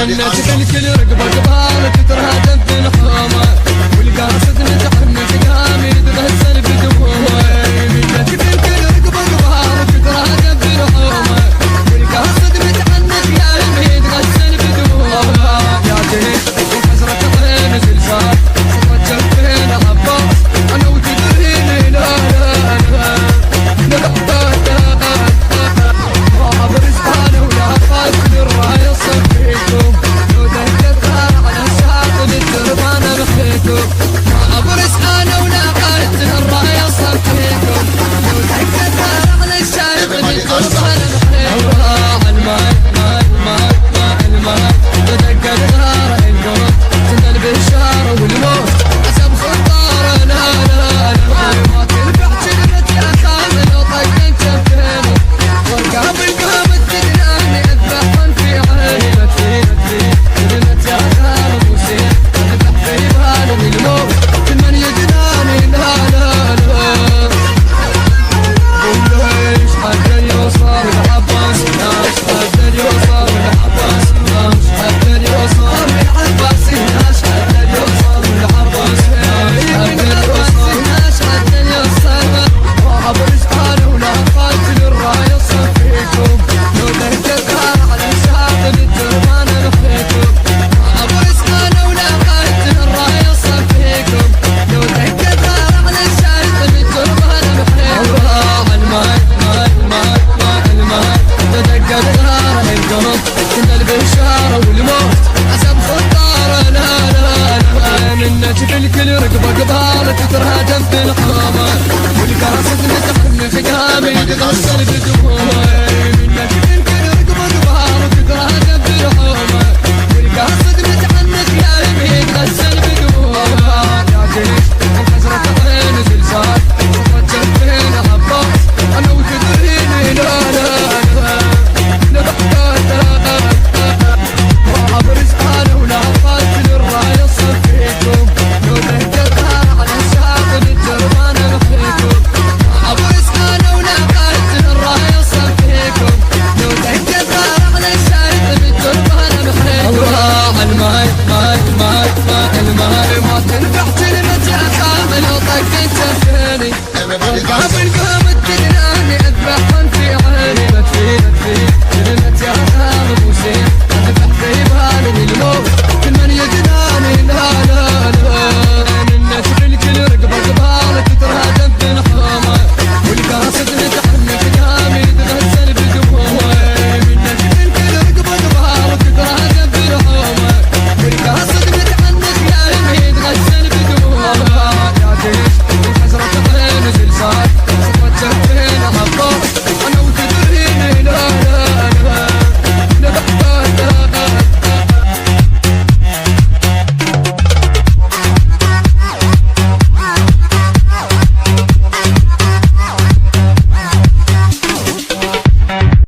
الناس الكل رقبة قبالة تترهدم في الحومة والقاصد متحمس قامي تغسل بدمومه الناس الكل رقبة قبالة تترهدم في الحومة والقاصد متحمس قامي تغسل بدمومه يا جيش وحسرة عين زلزال صفت جنبين عباس انا وتدريني لا الكل رقبة قبالة تترهدم في الحومة والقاصد متحمس قامي تغسل بدمومه الناس الكل رقبة قبالة تترهدم في الحومة والقاصد متحمس قامي تغسل بدمومه يا جيش وحسرة عين زلزال صفت جنبين عباس انا وتدريني لا وعبرز انا ولا قاتل الراية صفيكم المهار ما تنفع كلمة يا كامل وطقت شفيني قابل قامت تدراني اذبحهم في عيني بتفي كلمة يا كامل وسيم اذبح في بالي الموت كل من يجناني لا الناس الكل رقبة قبالة تترهدم في الحومة والقاصد متحمس قامي تغسل بدمومه الناس الكل رقبة قبالة تترهدم في الحومة والقاصد غسل بدمومها يا جيش وحسرة عين زلزال صفت جنبين عباس